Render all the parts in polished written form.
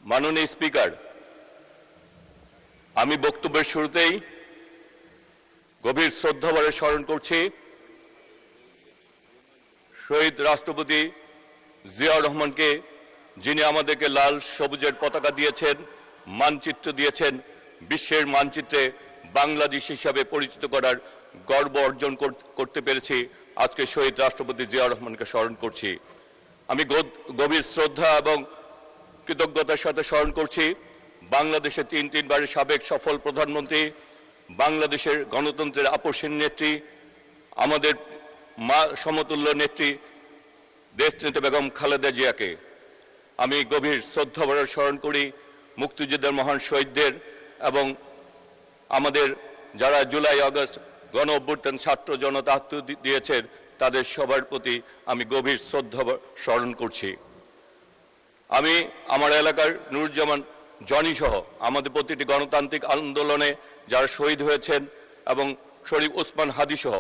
মাননীয় স্পিকার, আমি বক্তব্যের শুরুতেই গভীর শ্রদ্ধাভরে স্মরণ করছি শহীদ রাষ্ট্রপতি জিয়াউর রহমানকে, যিনি আমাদেরকে লাল সবুজের পতাকা দিয়েছেন, মানচিত্র দিয়েছেন, বিশ্বের মানচিত্রে বাংলাদেশ হিসাবে পরিচিত করার গর্ব অর্জন করতে পেরেছি। আজকে শহীদ রাষ্ট্রপতি জিয়াউর রহমানকে স্মরণ করছি। আমি গভীর শ্রদ্ধা এবং কৃতজ্ঞতার সাথে স্মরণ করছি বাংলাদেশের তিনবারের সাবেক সফল প্রধানমন্ত্রী, বাংলাদেশের গণতন্ত্রের আপসীন নেত্রী, আমাদের মা সমতুল্য নেত্রী দেশনেত্রী বেগম খালেদা জিয়াকে। আমি গভীর শ্রদ্ধাভরে স্মরণ করি মুক্তিযুদ্ধের মহান শহীদদের এবং আমাদের যারা জুলাই আগস্ট গণ অভ্যুত্থান ছাত্র জনতা আত্ম দিয়েছেন, তাদের সবার প্রতি আমি গভীর শ্রদ্ধা স্মরণ করছি। আমি আমার এলাকার নুরুজ্জামান জনি সহ আমাদের প্রতিটি গণতান্ত্রিক আন্দোলনে যারা শহীদ হয়েছেন এবং শরীফ ওসমান হাদি সহ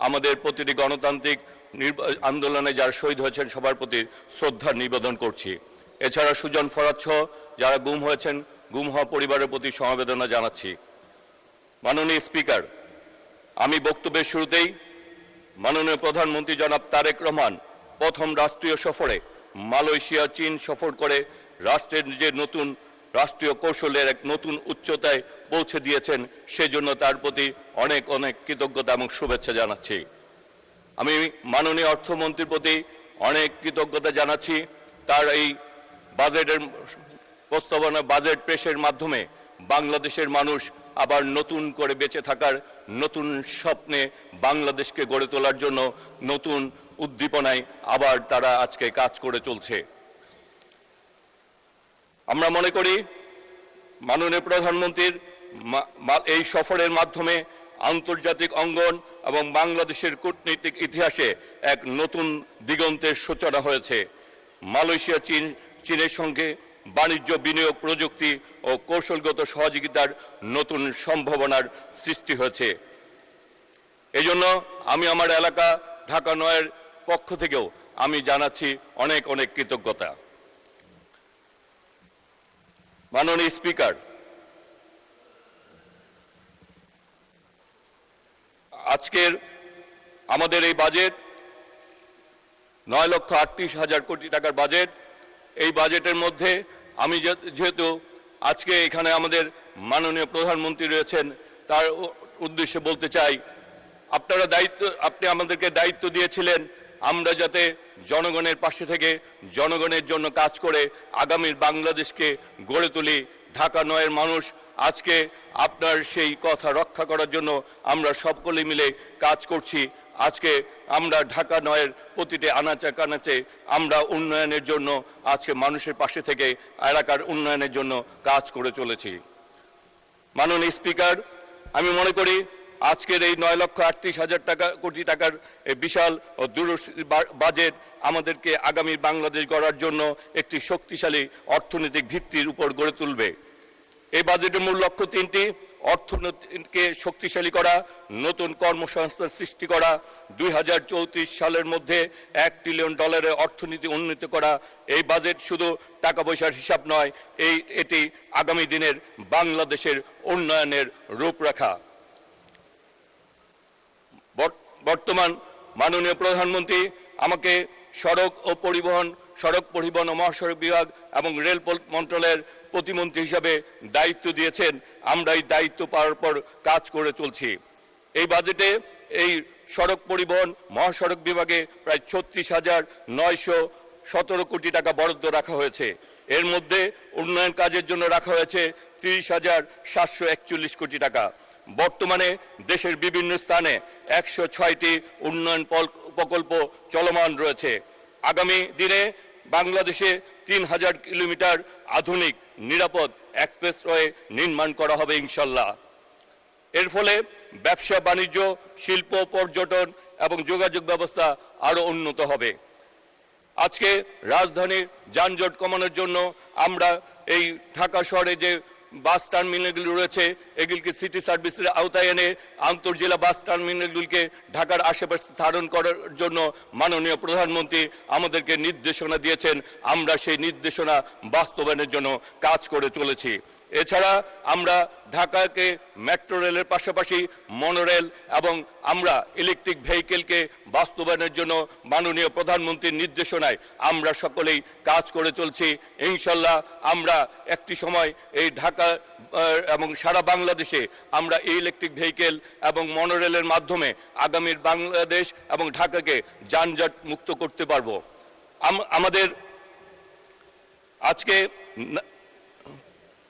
আমাদের প্রতিটি গণতান্ত্রিক আন্দোলনে যারা শহীদ হয়েছেন সবার প্রতি শ্রদ্ধা নিবেদন করছি। এছাড়া সুজন ফরাদ সহ যারা গুম হয়েছেন, গুম হওয়া পরিবারের প্রতি সমবেদনা জানাচ্ছি। মাননীয় স্পিকার, আমি বক্তব্যের শুরুতেই মাননীয় প্রধানমন্ত্রী জনাব তারেক রহমান প্রথম রাষ্ট্রীয় সফরে মালয়েশিয়া, চীন সফর করে রাষ্ট্রের যে নতুন রাষ্ট্রীয় কৌশলের এক নতুন উচ্চতায় পৌঁছে দিয়েছেন, সেজন্য তার প্রতি অনেক অনেক কৃতজ্ঞতা এবং শুভেচ্ছা জানাচ্ছি। আমি মাননীয় অর্থমন্ত্রীর প্রতি অনেক কৃতজ্ঞতা জানাচ্ছি। তার এই বাজেটের প্রস্তাবনা, বাজেট পেশের মাধ্যমে বাংলাদেশের মানুষ আবার নতুন করে বেঁচে থাকার নতুন স্বপ্নে বাংলাদেশকে গড়ে তোলার জন্য নতুন উদ্দীপনায় আবার তারা আজকে কাজ করে চলছে। আমরা মনে করি মাননীয় প্রধানমন্ত্রীর এই সফরের মাধ্যমে আন্তর্জাতিক অঙ্গন এবং বাংলাদেশের কূটনৈতিক ইতিহাসে এক নতুন দিগন্তের সূচনা হয়েছে। মালয়েশিয়া, চীনের সঙ্গে বাণিজ্য, বিনিয়োগ, প্রযুক্তি ও কৌশলগত সহযোগিতার নতুন সম্ভাবনার সৃষ্টি হয়েছে। এজন্য আমি আমার এলাকা ঢাকা ৯-এর পক্ষ থেকেও আমি জানাচ্ছি অনেক অনেক কৃতজ্ঞতা। মাননীয় স্পিকার, আজকের আমাদের এই বাজেট ৯,৩৮,০০০ কোটি টাকার বাজেট। এই বাজেটের মধ্যে আমি যেহেতু আজকে এখানে আমাদের মাননীয় প্রধানমন্ত্রী রয়েছেন, তার উদ্দেশ্যে বলতে চাই, আপনি আমাদেরকে দায়িত্ব দিয়েছিলেন আমরা যাতে জনগণের পাশে থেকে জনগণের জন্য কাজ করে আগামীর বাংলাদেশকে গড়ে তুলি। ঢাকা ৯-এর মানুষ আজকে আপনার সেই কথা রক্ষা করার জন্য আমরা সকলে মিলে কাজ করছি। আজকে আমরা ঢাকা ৯-এর প্রতিটি আনাচে কানাচে আমরা উন্নয়নের জন্য আজকে মানুষের পাশে থেকে এলাকার উন্নয়নের জন্য কাজ করে চলেছি। মাননীয় স্পিকার, আমি মনে করি আজকের এই ৯,৩৮,০০০ কোটি টাকার বিশাল ও দূরদর্শী বাজেট আমাদেরকে আগামী বাংলাদেশ গড়ার জন্য একটি শক্তিশালী অর্থনৈতিক ভিত্তির উপর গড়ে তুলবে। এই বাজেটের মূল লক্ষ্য তিনটি: অর্থনীতিকে শক্তিশালী করা, নতুন কর্মসংস্থান সৃষ্টি করা, 2034 সালের মধ্যে $1 ট্রিলিয়ন অর্থনীতি উন্নীত করা। এই বাজেট শুধু টাকা পয়সার হিসাব নয়, এটি আগামী দিনের বাংলাদেশের উন্নয়নের রূপরেখা। বর্তমান মাননীয় প্রধানমন্ত্রী আমাকে সড়ক পরিবহন ও মহাসড়ক বিভাগ এবং রেল মন্ত্রণালয়ের প্রতিমন্ত্রী হিসাবে দায়িত্ব দিয়েছেন। আমরা এই দায়িত্ব পাওয়ার পর কাজ করে চলছি। এই বাজেটে এই সড়ক পরিবহন মহাসড়ক বিভাগে প্রায় ৩৬,৯১৭ কোটি টাকা বরাদ্দ রাখা হয়েছে। এর মধ্যে উন্নয়ন কাজের জন্য রাখা হয়েছে ৩০,৭৪১ কোটি টাকা। বর্তমানে দেশের বিভিন্ন স্থানে ১০৬টি উন্নয়ন প্রকল্প চলমান রয়েছে। আগামী দিনে বাংলাদেশে ৩,০০০ কিলোমিটার আধুনিক নিরাপদ এক্সপ্রেসওয়ে নির্মাণ করা হবে ইনশাল্লাহ। এর ফলে ব্যবসা, বাণিজ্য, শিল্প, পর্যটন এবং যোগাযোগ ব্যবস্থা আরো উন্নত হবে। আজকে রাজধানীর যানজট কমানোর জন্য আমরা এই ঢাকা শহরে যে বাস টার্মিনালগুলি রয়েছে এগুলিকে সিটি সার্ভিসের আওতায় এনে আন্তর্জেলা বাস টার্মিনালগুলিকে ঢাকার আশেপাশে স্থাপন করার জন্য মাননীয় প্রধানমন্ত্রী আমাদেরকে নির্দেশনা দিয়েছেন। আমরা সেই নির্দেশনা বাস্তবায়নের জন্য কাজ করে চলেছি। এছাড়া আমরা ঢাকাকে মেট্রো রেলের পাশাপাশি মনোরেল এবং আমরা ইলেকট্রিক ভেহিকেলকে বাস্তবায়নের জন্য মাননীয় প্রধানমন্ত্রীর নির্দেশনায় আমরা সকলেই কাজ করে চলছি। ইনশাল্লাহ আমরা একটি সময় এই ঢাকা এবং সারা বাংলাদেশে আমরা ইলেকট্রিক ভেহিকেল এবং মনোরেলের মাধ্যমে আগামীর বাংলাদেশ এবং ঢাকাকে যানজট মুক্ত করতে পারবো।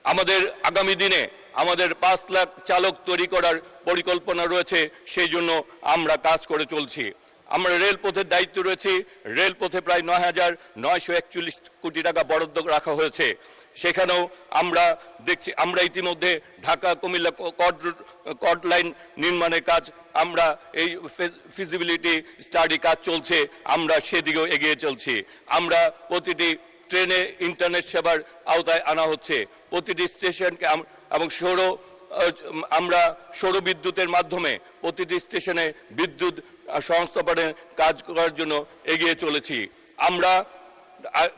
আমাদের আগামী দিনে আমাদের 5 লাখ চালক তৈরি করার পরিকল্পনা রয়েছে, সেই জন্য আমরা কাজ করে চলছি। আমরা রেলপথের দায়িত্ব রয়েছে, রেলপথে প্রায় 9,941 কোটি টাকা বরাদ্দ রাখা হয়েছে। সেখানেও আমরা দেখছি আমরা ইতিমধ্যে ঢাকা কুমিল্লা কর্ড লাইন নির্মাণের কাজ আমরা এই ফিজিবিলিটি স্টাডি কাজ চলছে, আমরা সেদিকেও এগিয়ে চলছি। আমরা প্রতিটি ট্রেনে ইন্টারনেট সেবার আওতায় আনা হচ্ছে। প্রতিটি স্টেশনকে এবং আমরা সৌর বিদ্যুতের মাধ্যমে প্রতিটি স্টেশনে বিদ্যুৎ সংস্থাপনের কাজ করার জন্য এগিয়ে চলেছি। আমরা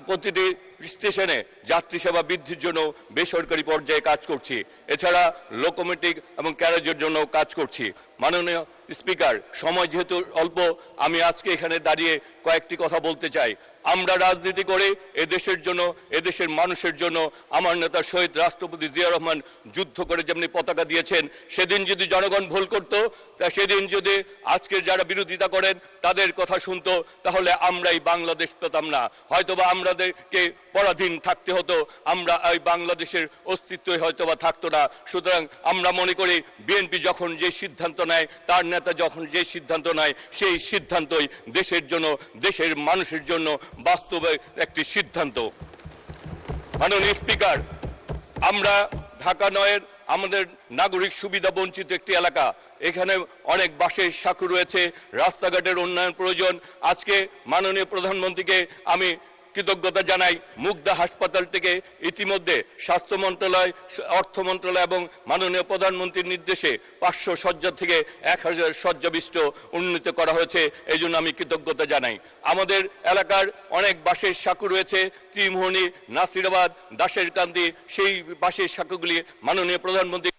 প্রতিটি স্টেশনে যাত্রী সেবা বৃদ্ধির জন্য বেসরকারি পর্যায়ে কাজ করছি। এছাড়া লোকোমোটিভ এবং ক্যারেজের জন্য কাজ করছি। মাননীয় স্পিকার, সময় যেহেতু অল্প, আমি আজকে এখানে দাঁড়িয়ে কয়েকটি কথা বলতে চাই। আমরা রাজনীতি করে এদেশের জন্য, এদেশের মানুষের জন্য আমার নেতা শহীদ রাষ্ট্রপতি জিয়া রহমান যুদ্ধ করে যেমনি পতাকা দিয়েছেন, সেদিন যদি জনগণ ভুল করত, তা সেদিন যদি আজকে যারা বিরোধিতা করেন তাদের কথা শুনতো, তাহলে আমরাই বাংলাদেশ পেতাম না, হয়তোবা আমাদেরকে পরাধীন থাকতে হতো, আমরা এই বাংলাদেশের অস্তিত্বই হয়তোবা থাকতো না। সুতরাং আমরা মনে করি বিএনপি যখন যে সিদ্ধান্ত নেয়, তার নেতা যখন যে সিদ্ধান্ত নেয়, সেই সিদ্ধান্তই দেশের জন্য, দেশের মানুষের জন্য বাস্তবে একটি সিদ্ধান্ত। মাননীয় স্পিকার, আমরা ঢাকা নয়ের আমাদের নাগরিক সুবিধা বঞ্চিত একটি এলাকা। এখানে অনেক বাসের সাঁকো রয়েছে, রাস্তাঘাটের উন্নয়ন প্রয়োজন। আজকে মাননীয় প্রধানমন্ত্রীকে আমি কৃতজ্ঞতা জানাই। মুগদা হাসপাতাল থেকে ইতিমধ্যে স্বাস্থ্য মন্ত্রণালয়, অর্থ মন্ত্রণালয় এবং মাননীয় প্রধানমন্ত্রীর নির্দেশে 500 শয্যা থেকে 1000 শয্যা বিশিষ্ট উন্নীত করা হয়েছে, এই জন্য আমি কৃতজ্ঞতা জানাই। আমাদের এলাকার অনেক বাসের সাঁকো রয়েছে, ত্রিমোহনী, নাসিরাবাদ, দাসেরকান্দি, সেই বাসের সাঁকোগুলি মাননীয় প্রধানমন্ত্রী